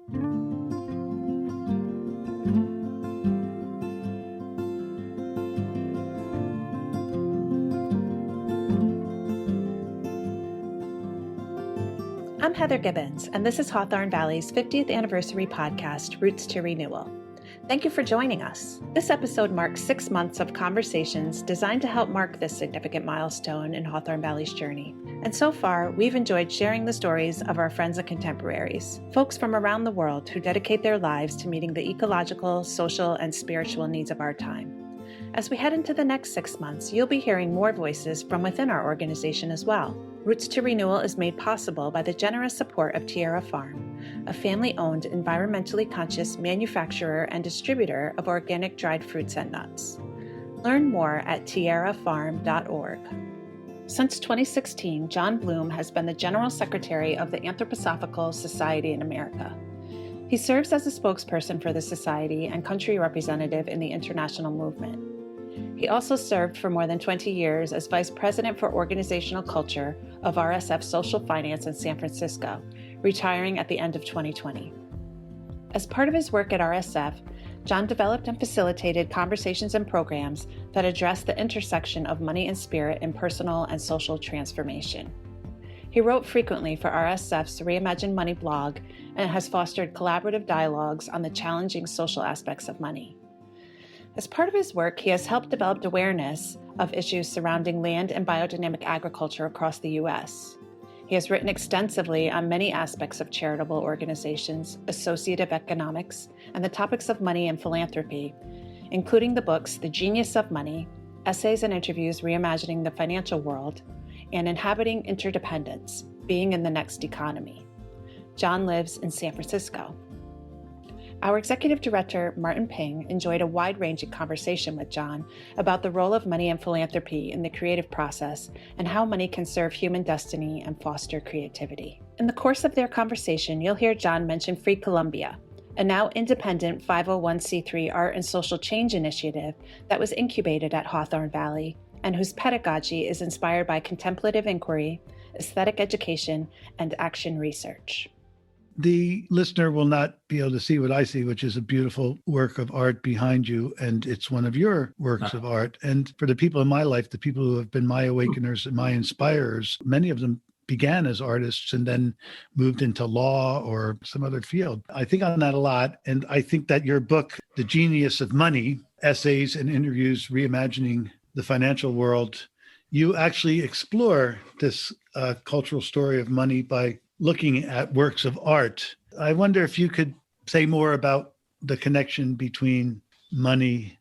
I'm Heather Gibbons, and this is Hawthorne Valley's 50th anniversary podcast, Roots to Renewal. Thank you for joining us. This episode marks 6 months of conversations designed to help mark this significant milestone in Hawthorne Valley's journey. And so far, we've enjoyed sharing the stories of our friends and contemporaries, folks from around the world who dedicate their lives to meeting the ecological, social, and spiritual needs of our time. As we head into the next 6 months, you'll be hearing more voices from within our organization as well. Roots to Renewal is made possible by the generous support of Tierra Farm, a family-owned, environmentally conscious manufacturer and distributor of organic dried fruits and nuts. Learn more at tierrafarm.org. Since 2016, John Bloom has been the General Secretary of the Anthroposophical Society in America. He serves as a spokesperson for the society and country representative in the international movement. He also served for more than 20 years as Vice President for Organizational Culture of RSF Social Finance in San Francisco, retiring at the end of 2020. As part of his work at RSF, John developed and facilitated conversations and programs that address the intersection of money and spirit in personal and social transformation. He wrote frequently for RSF's Reimagine Money blog and has fostered collaborative dialogues on the challenging social aspects of money. As part of his work, he has helped develop awareness of issues surrounding land and biodynamic agriculture across the U.S. He has written extensively on many aspects of charitable organizations, associative economics, and the topics of money and philanthropy, including the books The Genius of Money, Essays and Interviews Reimagining the Financial World, and Inhabiting Interdependence, Being in the Next Economy. John lives in San Francisco. Our executive director, Martin Ping, enjoyed a wide-ranging conversation with John about the role of money and philanthropy in the creative process and how money can serve human destiny and foster creativity. In the course of their conversation, you'll hear John mention Free Columbia, a now independent 501c3 art and social change initiative that was incubated at Hawthorne Valley and whose pedagogy is inspired by contemplative inquiry, aesthetic education, and action research. The listener will not be able to see what I see, which is a beautiful work of art behind you. And it's one of your works of art. And for the people in my life, the people who have been my awakeners and my inspirers, many of them began as artists and then moved into law or some other field. I think on that a lot. And I think that your book, The Genius of Money, Essays and Interviews Reimagining the Financial World, you actually explore this cultural story of money by looking at works of art. I wonder if you could say more about the connection between money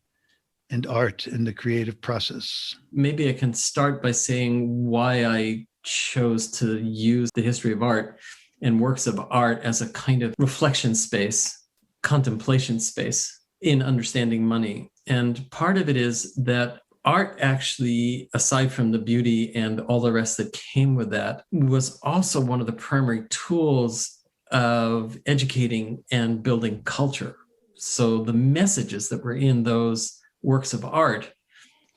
and art in the creative process. Maybe I can start by saying why I chose to use the history of art and works of art as a kind of reflection space, contemplation space in understanding money. And part of it is that art actually, aside from the beauty and all the rest that came with that, was also one of the primary tools of educating and building culture. So the messages that were in those works of art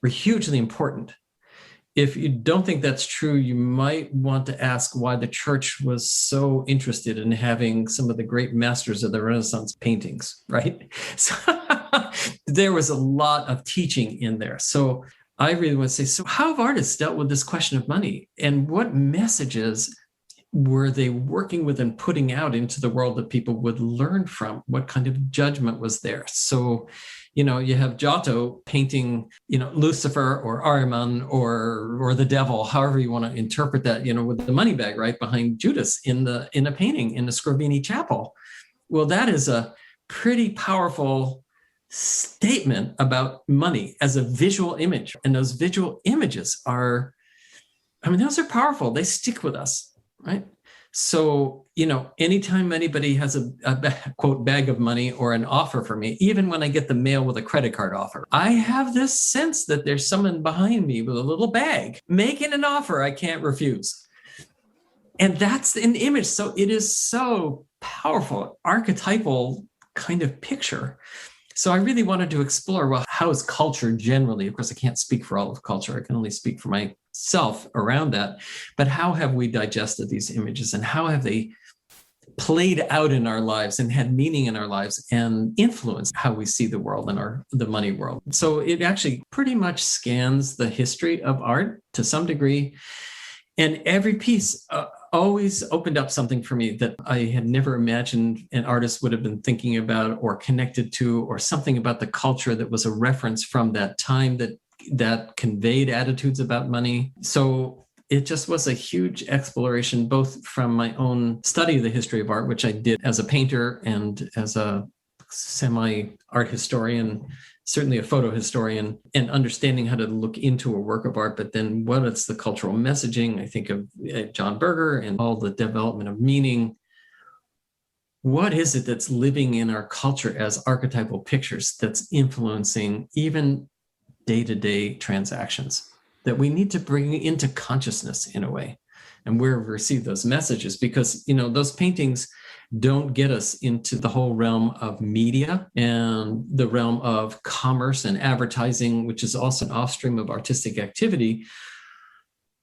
were hugely important. If you don't think that's true, you might want to ask why the church was so interested in having some of the great masters of the Renaissance paintings, right? So there was a lot of teaching in there. So I really want to say, so how have artists dealt with this question of money? And what messages were they working with and putting out into the world that people would learn from? What kind of judgment was there? So, you have Giotto painting, Lucifer or Ahriman or the devil, however you want to interpret that, with the money bag right behind Judas in a painting in the Scrovini Chapel. Well, that is a pretty powerful statement about money as a visual image. And those visual images those are powerful. They stick with us, right? So, anytime anybody has a quote bag of money or an offer for me, even when I get the mail with a credit card offer, I have this sense that there's someone behind me with a little bag making an offer I can't refuse. And that's an image. So it is so powerful, archetypal kind of picture. So I really wanted to explore, well, how is culture generally, of course, I can't speak for all of culture. I can only speak for myself around that. But how have we digested these images and how have they played out in our lives and had meaning in our lives and influenced how we see the world and the money world. So it actually pretty much scans the history of art to some degree. And every piece always opened up something for me that I had never imagined an artist would have been thinking about or connected to, or something about the culture that was a reference from that time that conveyed attitudes about money. So it just was a huge exploration, both from my own study of the history of art, which I did as a painter and as a semi-art historian, certainly a photo historian, and understanding how to look into a work of art, but then what is the cultural messaging? I think of John Berger and all the development of meaning. What is it that's living in our culture as archetypal pictures that's influencing even day-to-day transactions that we need to bring into consciousness in a way, and where we receive those messages? Because, those paintings don't get us into the whole realm of media and the realm of commerce and advertising, which is also an offstream of artistic activity,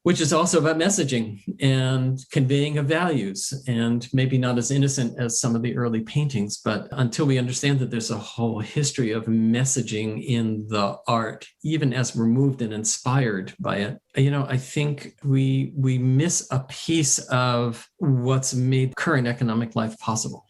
which is also about messaging and conveying of values, and maybe not as innocent as some of the early paintings. But until we understand that there's a whole history of messaging in the art, even as we're moved and inspired by it, I think we miss a piece of what's made current economic life possible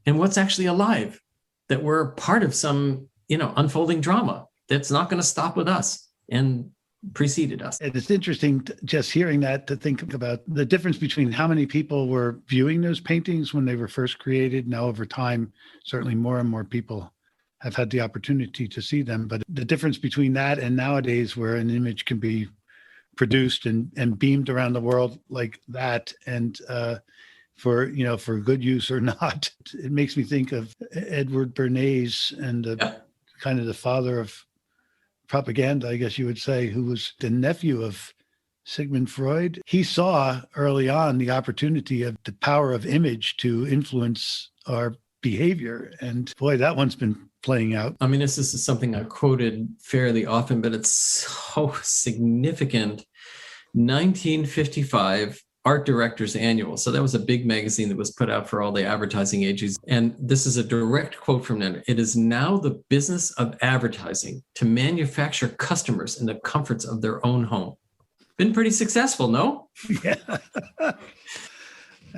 and what's actually alive, that we're part of some, unfolding drama that's not going to stop with us and preceded us. And it's interesting just hearing that, to think about the difference between how many people were viewing those paintings when they were first created. Now, over time, certainly more and more people have had the opportunity to see them. But the difference between that and nowadays, where an image can be produced and beamed around the world like that, and for good use or not, it makes me think of Edward Bernays and kind of the father of propaganda, I guess you would say, who was the nephew of Sigmund Freud. He saw early on the opportunity of the power of image to influence our behavior. And boy, that one's been playing out. I mean, this is something I quoted fairly often, but it's so significant. 1955 Art Directors Annual. So that was a big magazine that was put out for all the advertising agencies. And this is a direct quote from them. "It is now the business of advertising to manufacture customers in the comforts of their own home." Been pretty successful, no? Yeah.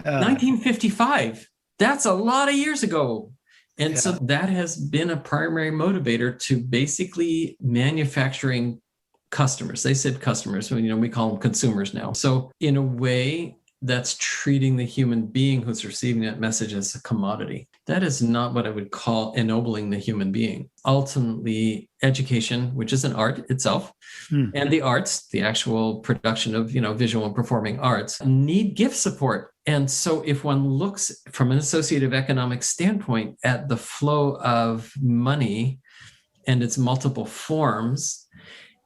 1955. That's a lot of years ago. And so that has been a primary motivator to basically manufacturing customers. They said customers, we call them consumers now. So in a way, that's treating the human being who's receiving that message as a commodity. That is not what I would call ennobling the human being. Ultimately, education, which is an art itself, and the arts, the actual production of, visual and performing arts, need gift support. And so if one looks from an associative economic standpoint at the flow of money and its multiple forms,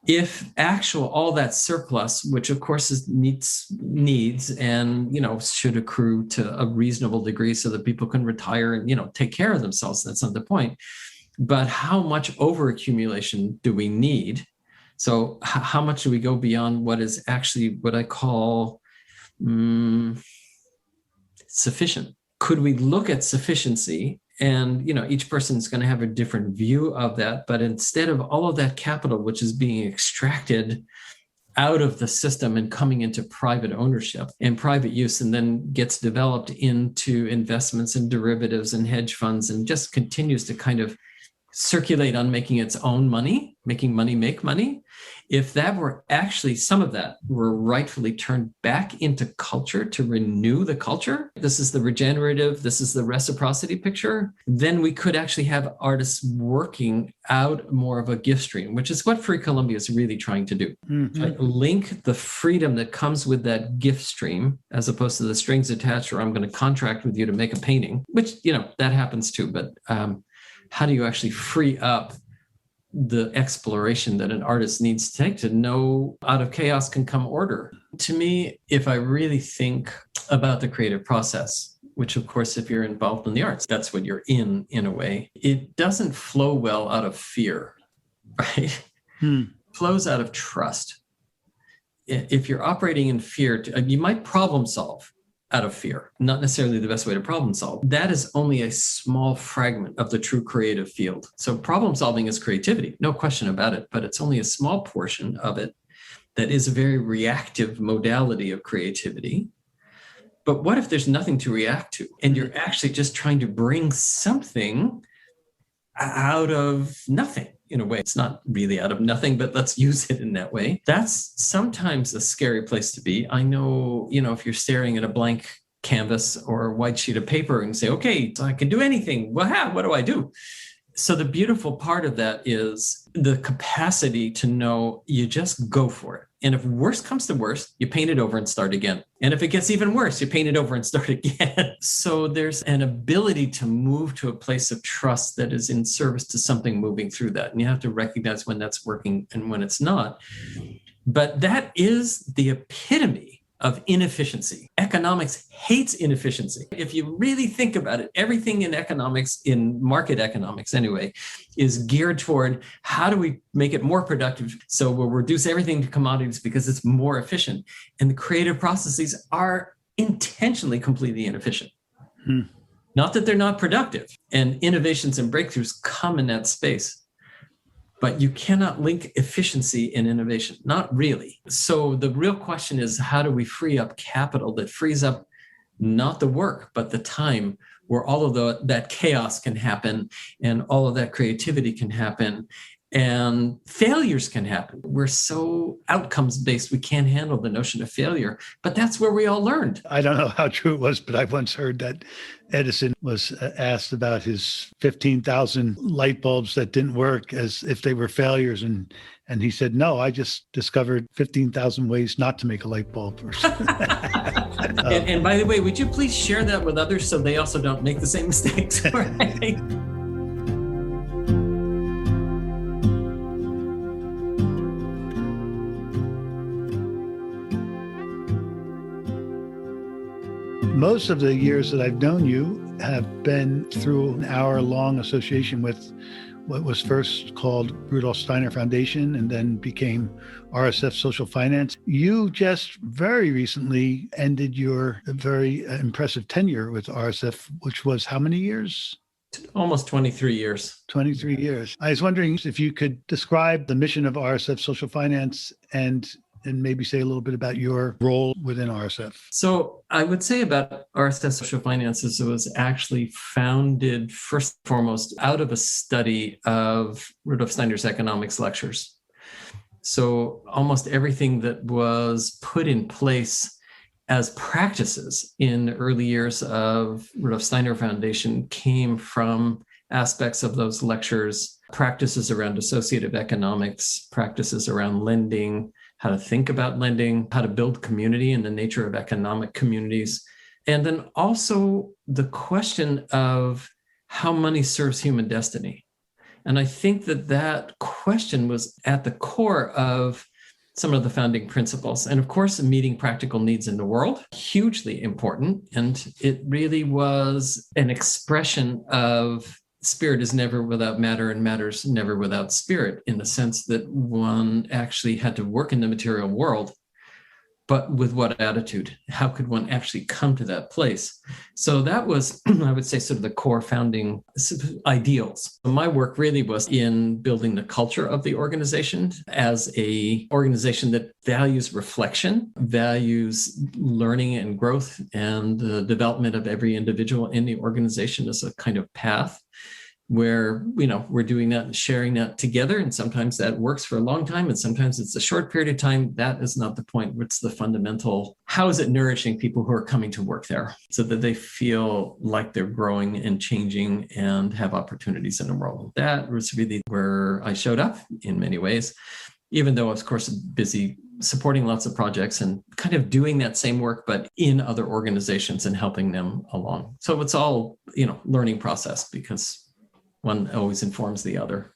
if all that surplus, which of course needs and should accrue to a reasonable degree so that people can retire and take care of themselves, that's not the point. But how much overaccumulation do we need? So how much do we go beyond what is actually what I call sufficient? Could we look at sufficiency? And, each person is going to have a different view of that. But instead of all of that capital, which is being extracted out of the system and coming into private ownership and private use, and then gets developed into investments and derivatives and hedge funds, and just continues to kind of circulate on making its own money, making money make money. If that were actually, some of that were rightfully turned back into culture to renew the culture, this is the regenerative, this is the reciprocity picture, then we could actually have artists working out more of a gift stream, which is what Free Columbia is really trying to do. Right? Link the freedom that comes with that gift stream, as opposed to the strings attached, or I'm going to contract with you to make a painting, which, that happens too. But how do you actually free up the exploration that an artist needs to take to know out of chaos can come order? To me, if I really think about the creative process, which of course, if you're involved in the arts, that's what you're in a way, it doesn't flow well out of fear, right? It flows out of trust. If you're operating in fear, you might problem solve, out of fear, not necessarily the best way to problem solve. That is only a small fragment of the true creative field. So problem solving is creativity, no question about it, but it's only a small portion of it that is a very reactive modality of creativity. But what if there's nothing to react to and you're actually just trying to bring something out of nothing? In a way, it's not really out of nothing, but let's use it in that way. That's sometimes a scary place to be. I know, if you're staring at a blank canvas or a white sheet of paper and say, okay, so I can do anything. Well, what do I do? So the beautiful part of that is the capacity to know you just go for it. And if worst comes to worst, you paint it over and start again. And if it gets even worse, you paint it over and start again. So there's an ability to move to a place of trust that is in service to something moving through that. And you have to recognize when that's working and when it's not. But that is the epitome of inefficiency. Economics hates inefficiency. If you really think about it, everything in economics, in market economics anyway, is geared toward how do we make it more productive so we'll reduce everything to commodities because it's more efficient. And the creative processes are intentionally completely inefficient. Not that they're not productive. And innovations and breakthroughs come in that space. But you cannot link efficiency and innovation, not really. So the real question is, how do we free up capital that frees up not the work, but the time where all of that chaos can happen and all of that creativity can happen and failures can happen. We're so outcomes based, we can't handle the notion of failure, but that's where we all learned. I don't know how true it was, but I once heard that Edison was asked about his 15,000 light bulbs that didn't work as if they were failures. And he said, no, I just discovered 15,000 ways not to make a light bulb. Or something. And by the way, would you please share that with others so they also don't make the same mistakes? Right? Most of the years that I've known you have been through an hour-long association with what was first called Rudolf Steiner Foundation and then became RSF Social Finance. You just very recently ended your very impressive tenure with RSF, which was how many years? Almost 23 years. 23 years. I was wondering if you could describe the mission of RSF Social Finance and maybe say a little bit about your role within RSF. So I would say about RSF Social Finances, it was actually founded first and foremost out of a study of Rudolf Steiner's economics lectures. So almost everything that was put in place as practices in the early years of Rudolf Steiner Foundation came from aspects of those lectures, practices around associative economics, practices around lending, how to think about lending, how to build community and the nature of economic communities. And then also the question of how money serves human destiny. And I think that question was at the core of some of the founding principles. And of course, meeting practical needs in the world, hugely important. And it really was an expression of spirit is never without matter and matter's never without spirit, in the sense that one actually had to work in the material world, but with what attitude? How could one actually come to that place? So that was, I would say, sort of the core founding ideals. My work really was in building the culture of the organization as an organization that values reflection, values learning and growth, and the development of every individual in the organization as a kind of path where, we're doing that and sharing that together. And sometimes that works for a long time, and sometimes it's a short period of time. That is not the point. What's the fundamental, how is it nourishing people who are coming to work there so that they feel like they're growing and changing and have opportunities in the world? That was really where I showed up in many ways, even though I was, of course, busy supporting lots of projects and kind of doing that same work, but in other organizations and helping them along. So it's all, learning process, because one always informs the other.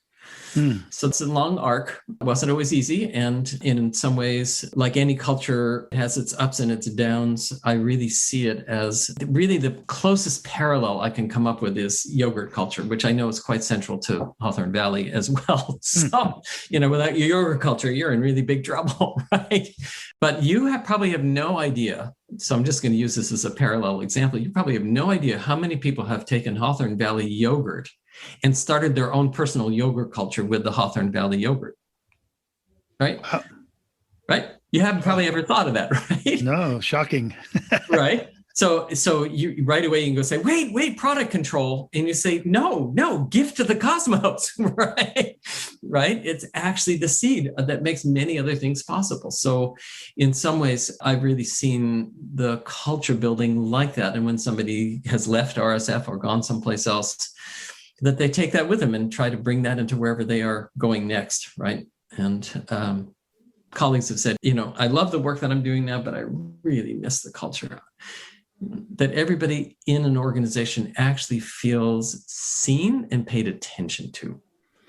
So it's a long arc. It wasn't always easy. And in some ways, like any culture, it has its ups and its downs. I really see it as really the closest parallel I can come up with is yogurt culture, which I know is quite central to Hawthorne Valley as well. So, without your yogurt culture, you're in really big trouble, right? But you probably have no idea. So I'm just going to use this as a parallel example. You probably have no idea how many people have taken Hawthorne Valley yogurt and started their own personal yogurt culture with the Hawthorne Valley yogurt. Right? Right? You haven't probably ever thought of that, right? No, shocking. Right? So you right away you can go say, wait, product control. And you say, no, gift to the cosmos, right? Right? It's actually the seed that makes many other things possible. So in some ways, I've really seen the culture building like that. And when somebody has left RSF or gone someplace else, that they take that with them and try to bring that into wherever they are going next, right? And colleagues have said, I love the work that I'm doing now, but I really miss the culture. That everybody in an organization actually feels seen and paid attention to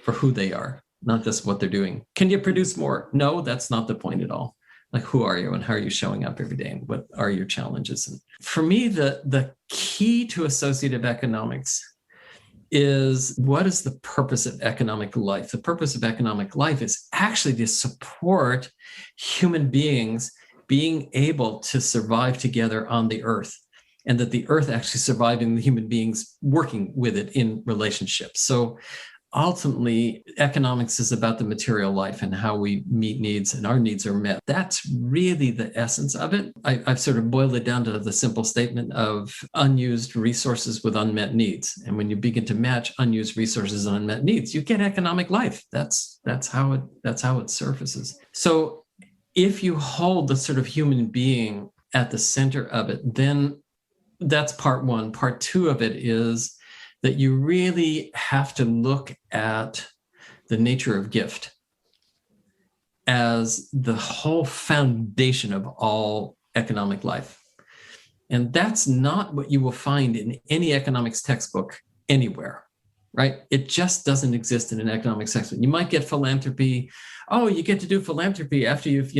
for who they are, not just what they're doing. Can you produce more? No, that's not the point at all. Like, who are you and how are you showing up every day and what are your challenges? And for me, the key to associative economics is, what is the purpose of economic life? The purpose of economic life is actually to support human beings being able to survive together on the earth, and that the earth actually surviving the human beings working with it in relationships. So ultimately, economics is about the material life and how we meet needs and our needs are met. That's really the essence of it. I've sort of boiled it down to the simple statement of unused resources with unmet needs. And when you begin to match unused resources and unmet needs, you get economic life. That's how it surfaces. So if you hold the sort of human being at the center of it, then that's part one. Part two of it is that you really have to look at the nature of gift as the whole foundation of all economic life. And that's not what you will find in any economics textbook anywhere, right? It just doesn't exist in an economics textbook. You might get philanthropy. Oh, you get to do philanthropy after you've,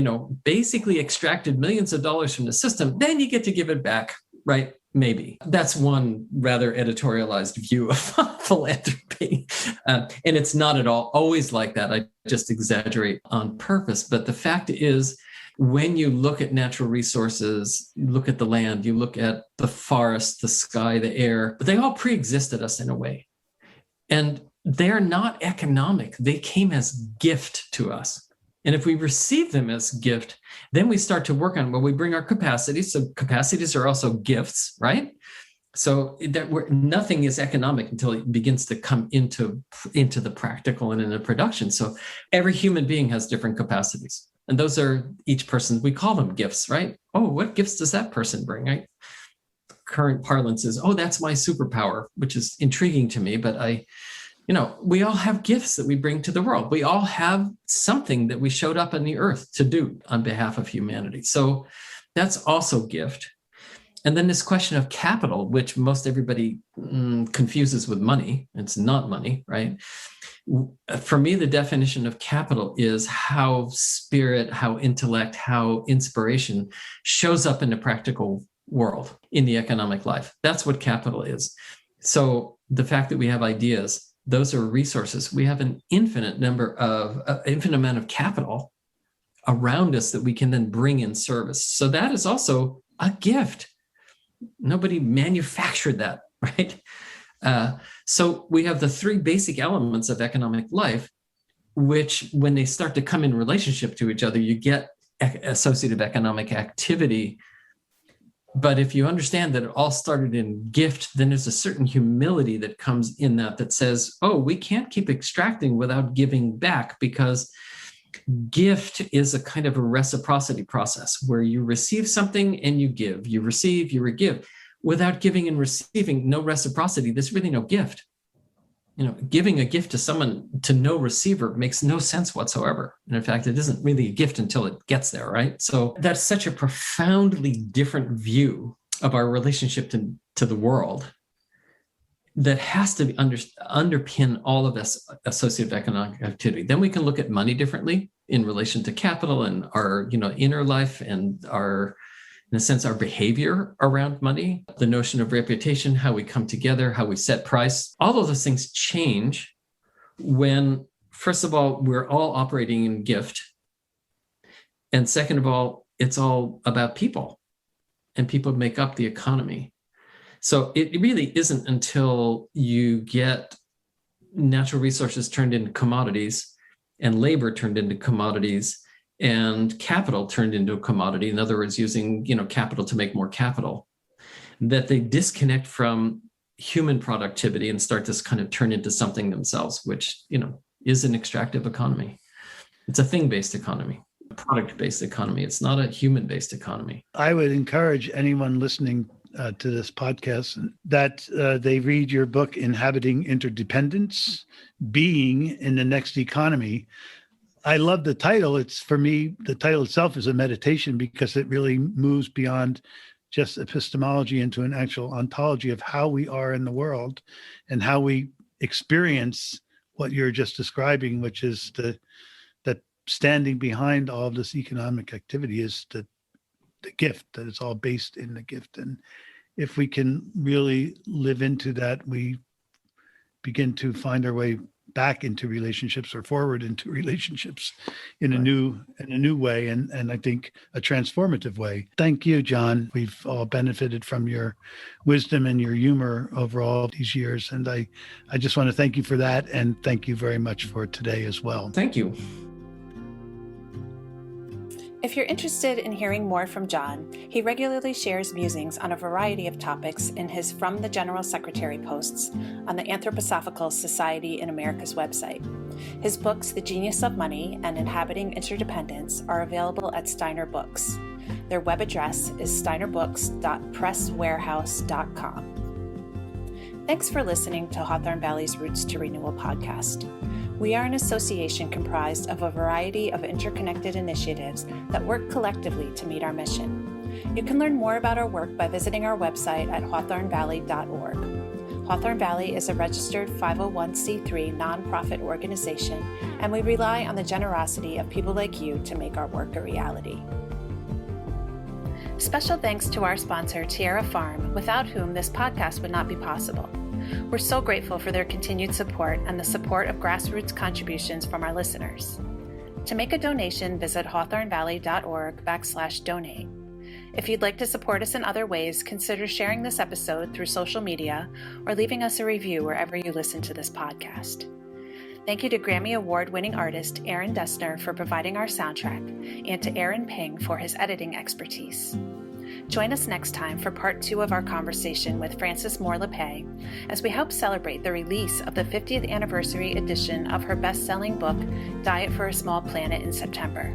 basically extracted millions of dollars from the system. Then you get to give it back, right? Maybe. That's one rather editorialized view of philanthropy. And it's not at all always like that. I just exaggerate on purpose. But the fact is, when you look at natural resources, you look at the land, you look at the forest, the sky, the air, they all pre-existed us in a way. And they're not economic. They came as gift to us. And if we receive them as gift, then we start to work on, we bring our capacities. So capacities are also gifts, right? So nothing is economic until it begins to come into the practical and into production. So every human being has different capacities. And those are each person, we call them gifts, right? Oh, what gifts does that person bring, right? Current parlance is, that's my superpower, which is intriguing to me, but we all have gifts that we bring to the world. We all have something that we showed up on the earth to do on behalf of humanity. So that's also gift. And then this question of capital, which most everybody confuses with money. It's not money, right? For me, the definition of capital is how spirit, how intellect, how inspiration shows up in the practical world, in the economic life. That's what capital is. So the fact that we have ideas, those are resources. We have an infinite amount of capital around us that we can then bring in service. So that is also a gift. Nobody manufactured that, right? So we have the three basic elements of economic life, which when they start to come in relationship to each other, you get associative economic activity. But if you understand that it all started in gift, then there's a certain humility that comes in that says, we can't keep extracting without giving back, because gift is a kind of a reciprocity process where you receive something and you give, you receive, you give. Without giving and receiving, no reciprocity, there's really no gift. Giving a gift to someone to no receiver makes no sense whatsoever. And in fact, it isn't really a gift until it gets there, right? So that's such a profoundly different view of our relationship to the world. that has to be underpin all of this associative economic activity. Then we can look at money differently in relation to capital and our, inner life and our, in a sense, our behavior around money, the notion of reputation, how we come together, how we set price. All of those things change when, first of all, we're all operating in gift. And second of all, it's all about people, and people make up the economy. So it really isn't until you get natural resources turned into commodities and labor turned into commodities and capital turned into a commodity, in other words, using capital to make more capital, that they disconnect from human productivity and start to kind of turn into something themselves, which is an extractive economy. It's a thing-based economy, a product-based economy. It's not a human-based economy. I would encourage anyone listening to this podcast that they read your book, Inhabiting Interdependence, Being in the Next Economy. I love the title. It's, for me, the title itself is a meditation because it really moves beyond just epistemology into an actual ontology of how we are in the world and how we experience what you're just describing, which is that standing behind all of this economic activity is the gift, that it's all based in the gift. And if we can really live into that, we begin to find our way back into relationships or forward into relationships in a new way, and I think a transformative way. Thank you, John. We've all benefited from your wisdom and your humor over all these years, and I just want to thank you for that, and thank you very much for today as well. Thank you. If you're interested in hearing more from John, he regularly shares musings on a variety of topics in his From the General Secretary posts on the Anthroposophical Society in America's website. His books, The Genius of Money and Inhabiting Interdependence, are available at Steiner Books. Their web address is steinerbooks.presswarehouse.com. Thanks for listening to Hawthorne Valley's Roots to Renewal podcast. We are an association comprised of a variety of interconnected initiatives that work collectively to meet our mission. You can learn more about our work by visiting our website at hawthornevalley.org. Hawthorne Valley is a registered 501c3 nonprofit organization, and we rely on the generosity of people like you to make our work a reality. Special thanks to our sponsor, Tierra Farm, without whom this podcast would not be possible. We're so grateful for their continued support and the support of grassroots contributions from our listeners. To make a donation, visit hawthornevalley.org/donate. If you'd like to support us in other ways, consider sharing this episode through social media or leaving us a review wherever you listen to this podcast. Thank you to Grammy Award-winning artist Aaron Dessner for providing our soundtrack, and to Aaron Ping for his editing expertise. Join us next time for part 2 of our conversation with Frances Moore LePay as we help celebrate the release of the 50th anniversary edition of her best-selling book, Diet for a Small Planet, in September.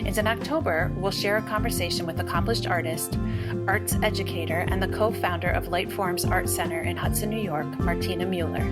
And in October, we'll share a conversation with accomplished artist, arts educator, and the co-founder of Lightforms Art Center in Hudson, New York, Martina Mueller.